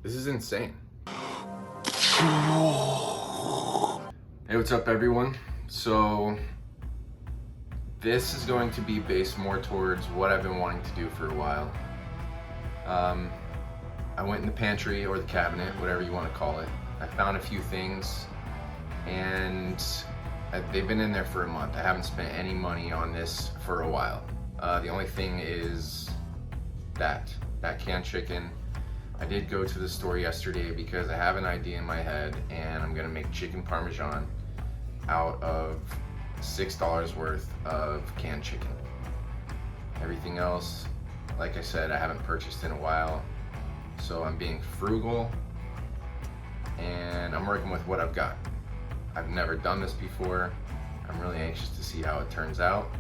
This is insane. Hey, what's up everyone? So this is going to be based more towards what I've been wanting to do for a while. I went in the pantry or the cabinet, whatever you want to call it. I found a few things and they've been in there for a month. I haven't spent any money on this for a while. The only thing is that canned chicken. I did go to the store yesterday because I have an idea in my head and I'm gonna make chicken parmesan out of $6 worth of canned chicken. Everything else, like I said, I haven't purchased in a while. So I'm being frugal and I'm working with what I've got. I've never done this before. I'm really anxious to see how it turns out.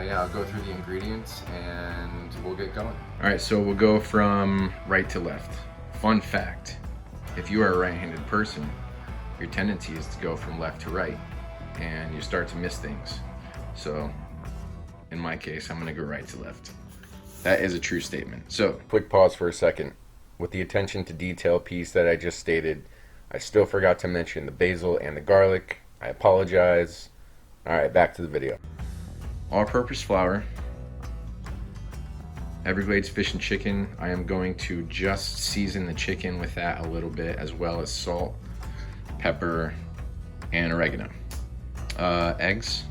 Yeah, I'll go through the ingredients and we'll get going. All right, so we'll go from right to left. Fun fact, if you are a right-handed person, your tendency is to go from left to right and you start to miss things. So in my case, I'm gonna go right to left. That is a true statement. So quick pause for a second. With the attention to detail piece that I just stated, I still forgot to mention the basil and the garlic. I apologize. All right, back to the video. All-purpose flour, Everglades fish and chicken. I am going to just season the chicken with that a little bit, as well as salt, pepper, and oregano. Eggs.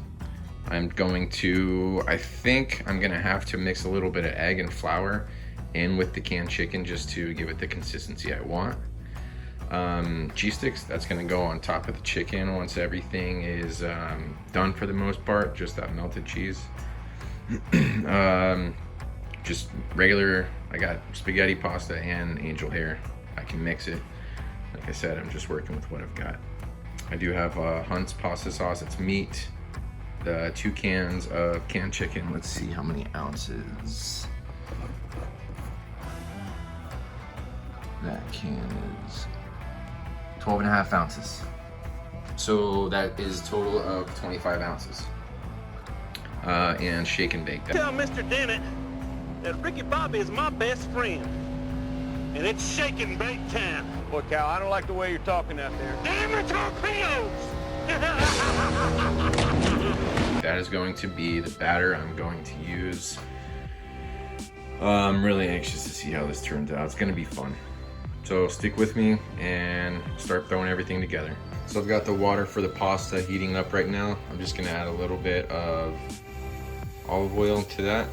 I'm going to, I think I'm gonna have to mix a little bit of egg and flour in with the canned chicken just to give it the consistency I want. Cheese sticks, that's gonna go on top of the chicken once everything is done for the most part, just that melted cheese. Just regular, I got spaghetti, pasta, and angel hair. I can mix it. Like I said, I'm just working with what I've got. I do have Hunt's pasta sauce, it's meat. The 2 cans of canned chicken. Let's see how many ounces. That can is 12.5 ounces. So that is a total of 25 ounces. And shake and bake. Tell Mr. Dennett that Ricky Bobby is my best friend. And it's shake and bake time. Boy, Cal, I don't like the way you're talking out there. Damn the torpedoes! That is going to be the batter I'm going to use. I'm really anxious to see how this turns out. It's gonna be fun. So stick with me and start throwing everything together. So I've got the water for the pasta heating up right now. I'm just gonna add a little bit of olive oil to that.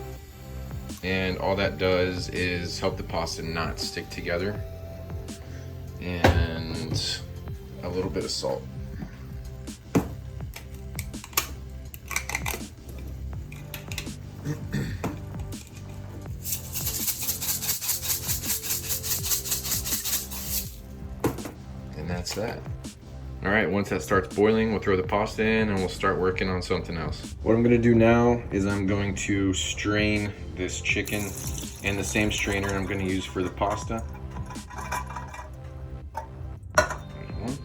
And all that does is help the pasta not stick together. And a little bit of salt. And that's that. All right, once that starts boiling, we'll throw the pasta in and we'll start working on something else. What I'm gonna do now is I'm going to strain this chicken in the same strainer I'm gonna use for the pasta. There's one.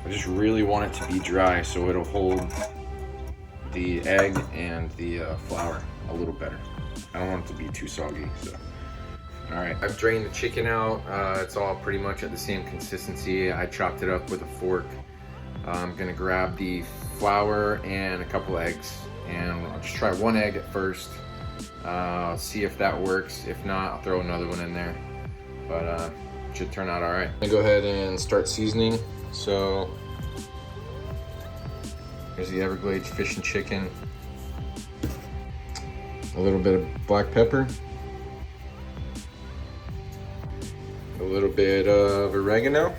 I just really want it to be dry so it'll hold the egg and the flour a little better. I don't want it to be too soggy, so. All right, I've drained the chicken out. It's all pretty much at the same consistency. I chopped it up with a fork. I'm gonna grab the flour and a couple eggs, and I'll just try one egg at first. See if that works. If not, I'll throw another one in there, but it should turn out all right. I'm gonna go ahead and start seasoning. So here's the Everglades fish and chicken. A little bit of black pepper. A little bit of oregano.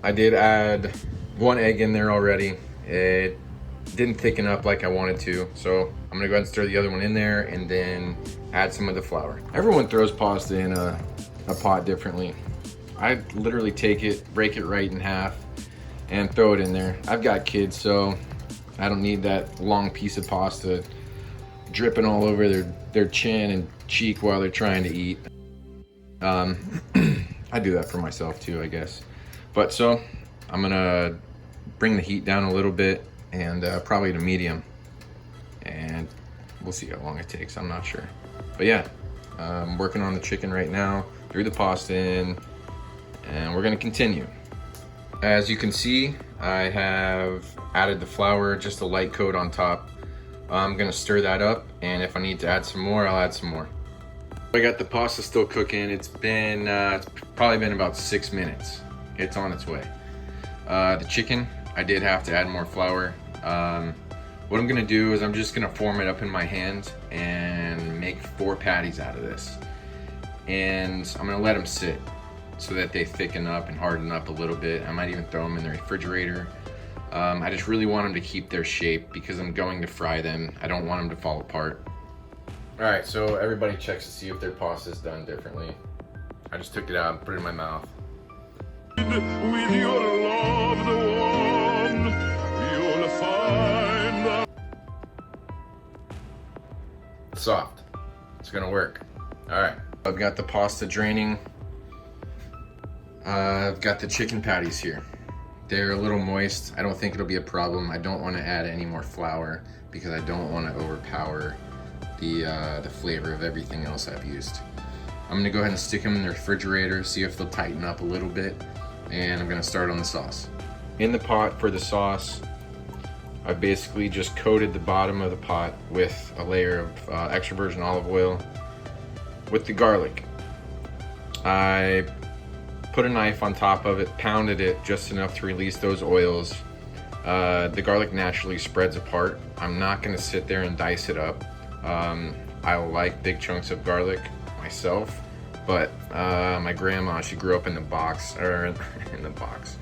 I did add 1 egg in there already. It didn't thicken up like I wanted to, so I'm gonna go ahead and stir the other one in there and then add some of the flour. Everyone throws pasta in a pot differently. I literally take it, break it right in half, and throw it in there. I've got kids, so I don't need that long piece of pasta dripping all over their chin and cheek while they're trying to eat. I do that for myself too, I guess. But so I'm gonna bring the heat down a little bit and probably to medium and We'll see how long it takes, I'm not sure. But yeah, I'm working on the chicken right now, threw the pasta in, and we're gonna continue. As you can see, I have added the flour, just a light coat on top. I'm gonna stir that up, and if I need to add some more, I'll add some more. I got the pasta still cooking. It's probably been about 6 minutes. It's on its way. The chicken, I did have to add more flour. What I'm gonna do is I'm just gonna form it up in my hand and make 4 patties out of this. And I'm gonna let them sit so that they thicken up and harden up a little bit. I might even throw them in the refrigerator. I just really want them to keep their shape because I'm going to fry them. I don't want them to fall apart. All right, so everybody checks to see if their pasta is done differently. I just took it out and put it in my mouth. With your love, the one you'll find. Soft. It's gonna work. All right, I've got the pasta draining. I've got the chicken patties here. They're a little moist. I don't think it'll be a problem. I don't want to add any more flour because I don't want to overpower the flavor of everything else I've used. I'm gonna go ahead and stick them in the refrigerator, see if they'll tighten up a little bit, and I'm gonna start on the sauce. In the pot for the sauce, I basically just coated the bottom of the pot with a layer of extra virgin olive oil with the garlic. I put a knife on top of it, pounded it just enough to release those oils. The garlic naturally spreads apart. I'm not gonna sit there and dice it up. I like big chunks of garlic myself, but my grandma, she grew up in the box, or in the box.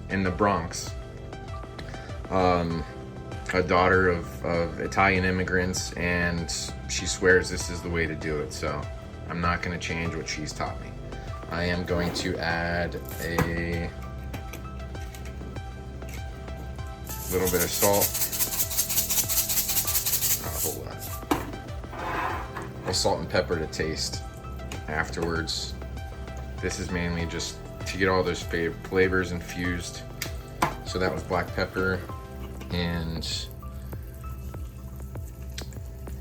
In the Bronx. A daughter of Italian immigrants, and she swears this is the way to do it, so I'm not going to change what she's taught me. I am going to add a little bit of salt, not a whole lot. A salt and pepper to taste afterwards. This is mainly just to get all those flavors infused. So that was black pepper and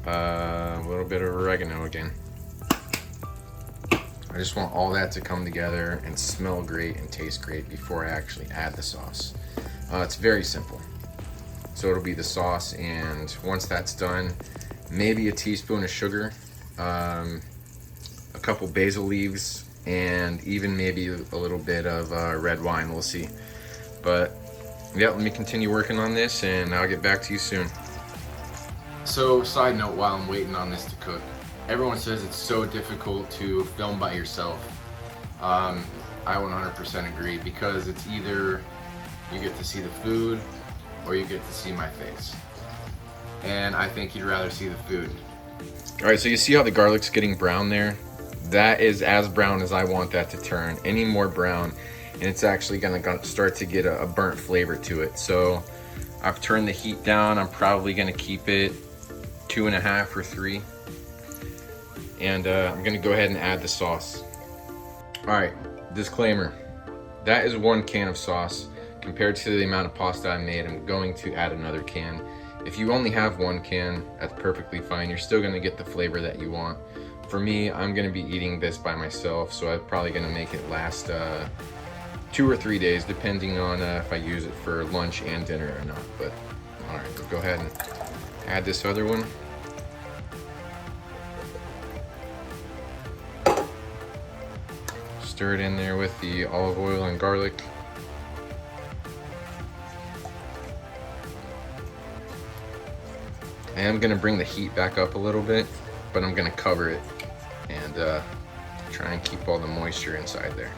a little bit of oregano again. I just want all that to come together and smell great and taste great before I actually add the sauce. It's very simple. So it'll be the sauce, and once that's done, maybe a teaspoon of sugar, a couple basil leaves, and even maybe a little bit of red wine, we'll see. But yeah, let me continue working on this and I'll get back to you soon. So side note, while I'm waiting on this to cook, everyone says it's so difficult to film by yourself. I 100% agree, because it's either you get to see the food or you get to see my face. And I think you'd rather see the food. All right, so you see how the garlic's getting brown there? That is as brown as I want that to turn. Any more brown, and it's actually gonna start to get a burnt flavor to it. So I've turned the heat down. I'm probably gonna keep it 2.5 or 3. And I'm gonna go ahead and add the sauce. All right, disclaimer. That is 1 can of sauce. Compared to the amount of pasta I made, I'm going to add another can. If you only have 1 can, that's perfectly fine. You're still gonna get the flavor that you want. For me, I'm gonna be eating this by myself, so I'm probably gonna make it last 2 or 3 days, depending on if I use it for lunch and dinner or not. But all right, we'll go ahead and add this other one. Stir it in there with the olive oil and garlic. I am gonna bring the heat back up a little bit, but I'm gonna cover it and try and keep all the moisture inside there.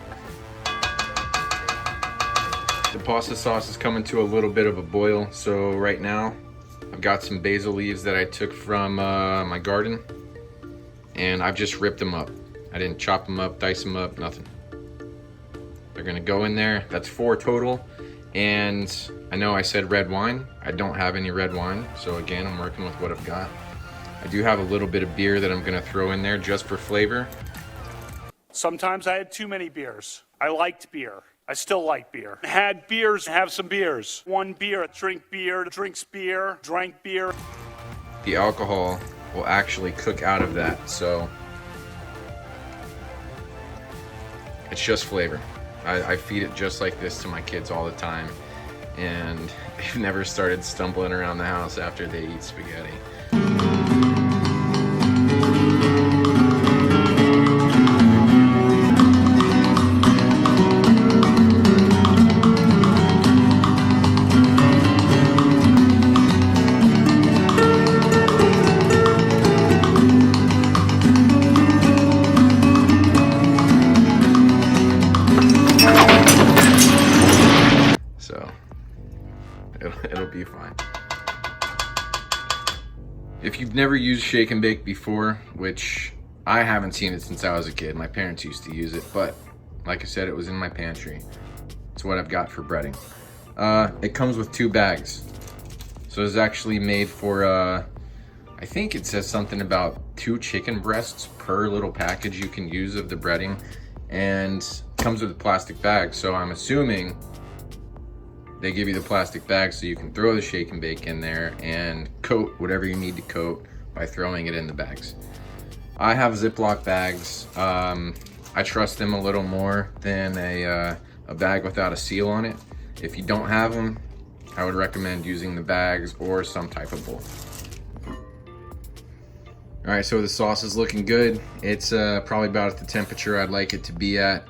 The pasta sauce is coming to a little bit of a boil, so right now I've got some basil leaves that I took from my garden, and I've just ripped them up. I didn't chop them up, dice them up, nothing. They're gonna go in there. That's 4 total. And I know I said red wine. I don't have any red wine, so again, I'm working with what I've got. I do have a little bit of beer that I'm gonna throw in there just for flavor. Sometimes I had too many beers. I liked beer. I still like beer. Had beers, have some beers. One beer, drink beer, drinks beer, drank beer. The alcohol will actually cook out of that, so it's just flavor. I feed it just like this to my kids all the time, and they've never started stumbling around the house after they eat spaghetti. So it'll be fine. If you've never used shake and bake before, which I haven't seen it since I was a kid, my parents used to use it, but like I said, it was in my pantry. It's what I've got for breading. It comes with 2 bags. So it's actually made for, I think it says something about 2 chicken breasts per little package you can use of the breading, and it comes with a plastic bag. So I'm assuming they give you the plastic bag so you can throw the shake and bake in there and coat whatever you need to coat by throwing it in the bags. I have Ziploc bags. I trust them a little more than a bag without a seal on it. If you don't have them, I would recommend using the bags or some type of bowl. All right, so the sauce is looking good. It's probably about at the temperature I'd like it to be at.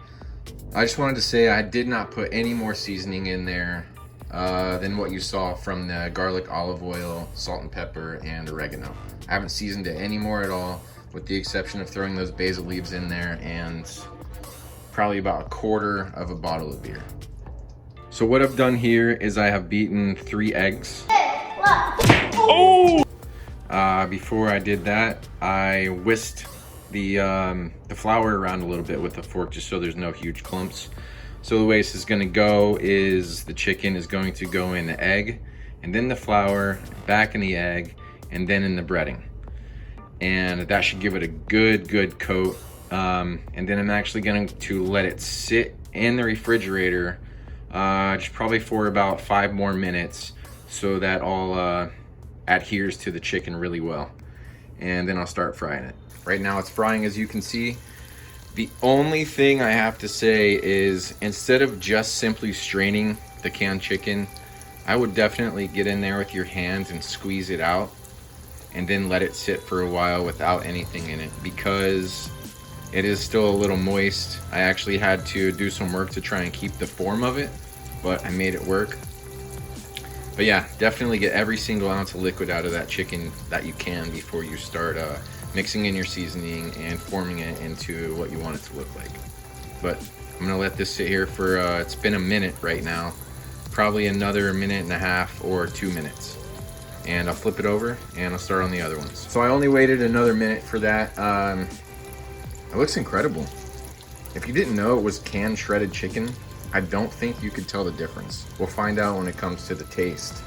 I just wanted to say I did not put any more seasoning in there than what you saw from the garlic, olive oil, salt and pepper, and oregano. I haven't seasoned it any more at all, with the exception of throwing those basil leaves in there and probably about 1/4 of a bottle of beer. So what I've done here is I have beaten 3 eggs. Oh! Before I did that, I whisked the flour around a little bit with a fork just so there's no huge clumps. So the way this is gonna go is the chicken is going to go in the egg, and then the flour, back in the egg, and then in the breading. And that should give it a good coat. And then I'm actually going to let it sit in the refrigerator just probably for about 5 more minutes so that all adheres to the chicken really well. And then I'll start frying it. Right now it's frying, as you can see. The only thing I have to say is, instead of just simply straining the canned chicken, I would definitely get in there with your hands and squeeze it out and then let it sit for a while without anything in it, because it is still a little moist. I actually had to do some work to try and keep the form of it, but I made it work. But yeah, definitely get every single ounce of liquid out of that chicken that you can before you start mixing in your seasoning and forming it into what you want it to look like. But I'm gonna let this sit here for, it's been a minute right now, probably another 1.5 or 2 minutes. And I'll flip it over and I'll start on the other ones. So I only waited another minute for that. It looks incredible. If you didn't know it was canned shredded chicken, I don't think you could tell the difference. We'll find out when it comes to the taste,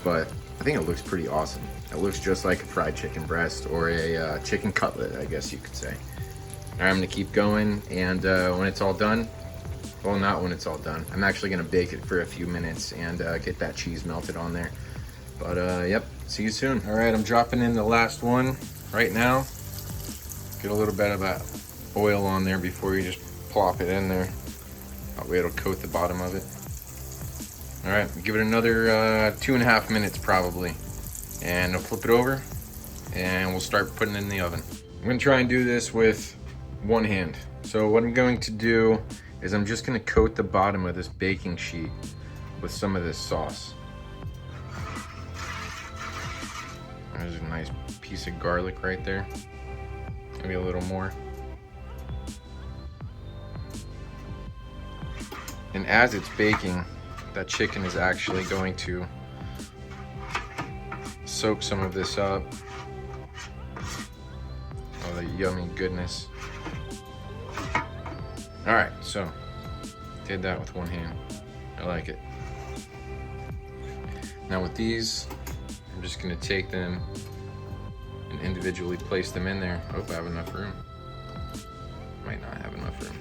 but I think it looks pretty awesome. It looks just like a fried chicken breast or a chicken cutlet, I guess you could say. All right, I'm gonna keep going, and when it's all done, well, not when it's all done. I'm actually gonna bake it for a few minutes and get that cheese melted on there. But yep, see you soon. All right, I'm dropping in the last one right now. Get a little bit of that oil on there before you just plop it in there. That way it'll coat the bottom of it. All right, give it another 2.5 minutes probably. And I'll flip it over and we'll start putting it in the oven. I'm gonna try and do this with one hand. So what I'm going to do is I'm just gonna coat the bottom of this baking sheet with some of this sauce. There's a nice piece of garlic right there. Maybe a little more. And as it's baking, that chicken is actually going to soak some of this up. Oh, the yummy goodness. All right, so did that with one hand. I like it. Now with these, I'm just gonna take them and individually place them in there. Hope I have enough room. Might not have enough room.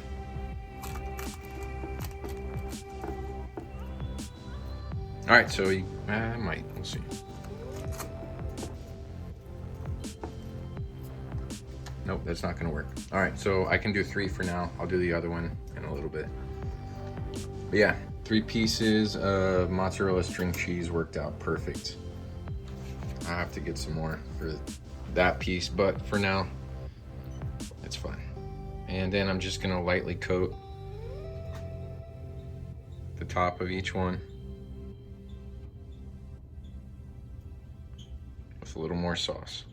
All right, so I might, we'll see. Nope, that's not gonna work. All right, so I can do 3 for now. I'll do the other one in a little bit. But yeah, 3 pieces of mozzarella string cheese worked out perfect. I have to get some more for that piece, but for now, it's fine. And then I'm just gonna lightly coat the top of each one with a little more sauce.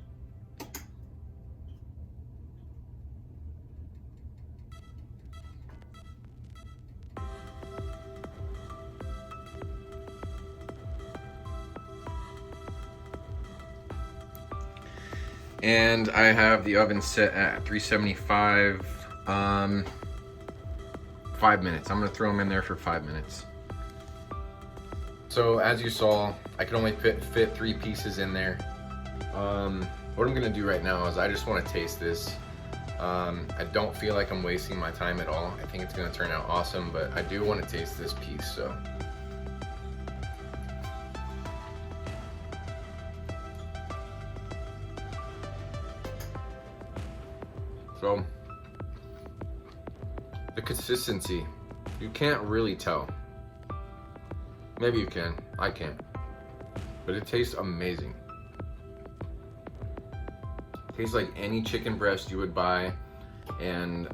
And I have the oven set at 375, 5 minutes. I'm gonna throw them in there for 5 minutes. So as you saw, I can only fit 3 pieces in there. What I'm gonna do right now is I just wanna taste this. I don't feel like I'm wasting my time at all. I think it's gonna turn out awesome, but I do wanna taste this piece, so. So, the consistency, you can't really tell. Maybe you can, I can't. But it tastes amazing. It tastes like any chicken breast you would buy and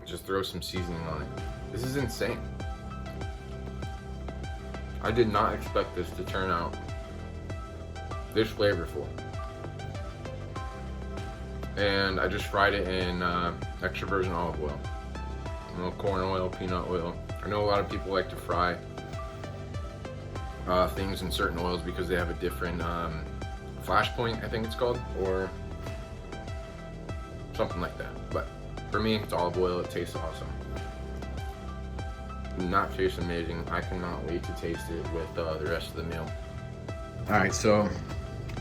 just throw some seasoning on it. This is insane. I did not expect this to turn out this flavorful. And I just fried it in extra virgin olive oil. Corn oil, peanut oil. I know a lot of people like to fry things in certain oils because they have a different flash point, I think it's called, or something like that. But for me, it's olive oil. It tastes awesome. Not tastes amazing. I cannot wait to taste it with the rest of the meal. All right, so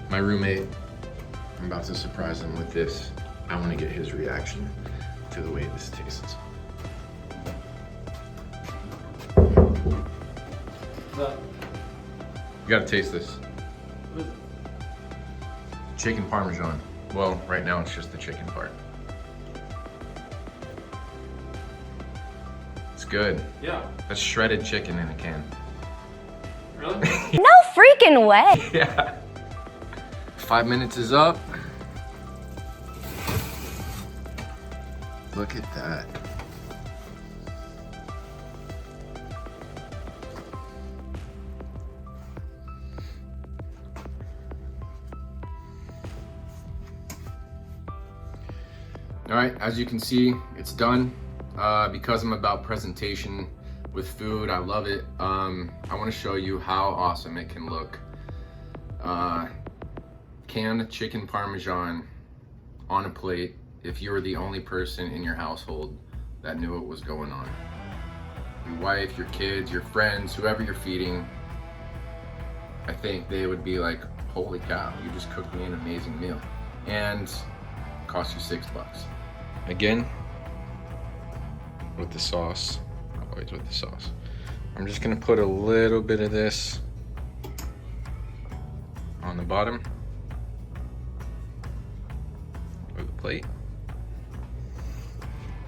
my roommate, I'm about to surprise him with this. I want to get his reaction to the way this tastes. You gotta taste this. Chicken Parmesan. Well, right now it's just the chicken part. It's good. Yeah. That's shredded chicken in a can. Really? No freaking way. Yeah. 5 minutes is up. Look at that. All right, as you can see, it's done. Because I'm about presentation with food, I love it. I want to show you how awesome it can look. Canned chicken Parmesan on a plate if you were the only person in your household that knew what was going on. Your wife, your kids, your friends, whoever you're feeding, I think they would be like, holy cow, you just cooked me an amazing meal. And it cost you $6. Again, with the sauce, always with the sauce. I'm just gonna put a little bit of this on the bottom of the plate.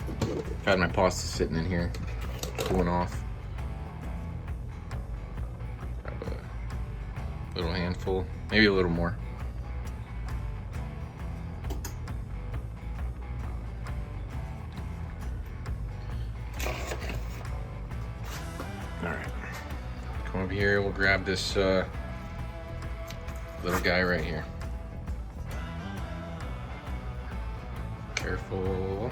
I've had my pasta sitting in here, cooling off. Grab a little handful, maybe a little more. All right, come over here, we'll grab this little guy right here. Careful.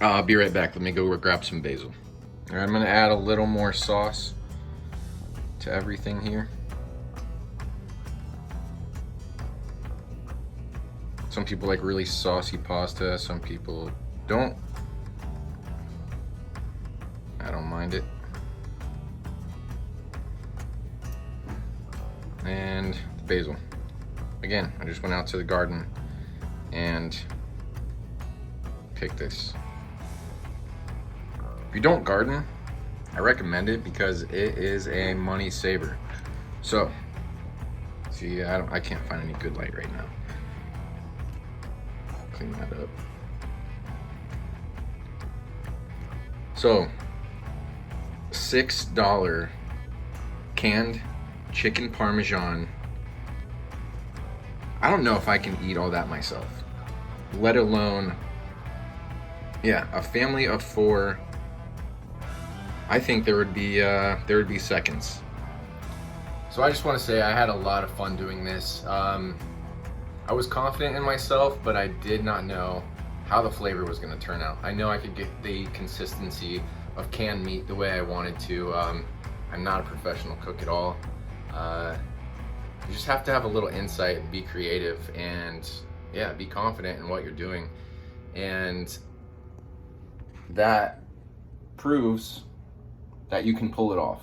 I'll be right back. Let me go grab some basil. All right, I'm gonna add a little more sauce to everything here. Some people like really saucy pasta, some people don't. I don't mind it. And the basil. again, I just went out to the garden and picked this. If you don't garden, I recommend it because it is a money saver. So, see, I can't find any good light right now. Clean that up. So, $6 canned chicken parmesan. I don't know if I can eat all that myself, let alone, yeah, a family of 4. I think there would be seconds. So I just want to say I had a lot of fun doing this. I was confident in myself, but I did not know how the flavor was going to turn out. I know I could get the consistency of canned meat the way I wanted to. I'm not a professional cook at all. You just have to have a little insight, be creative, and yeah, be confident in what you're doing. And that proves that you can pull it off.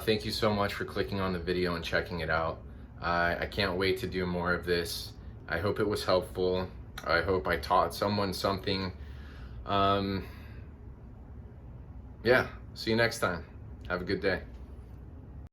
Thank you so much for clicking on the video and checking it out. I can't wait to do more of this. I hope it was helpful. I hope I taught someone something. Yeah, see you next time. Have a good day.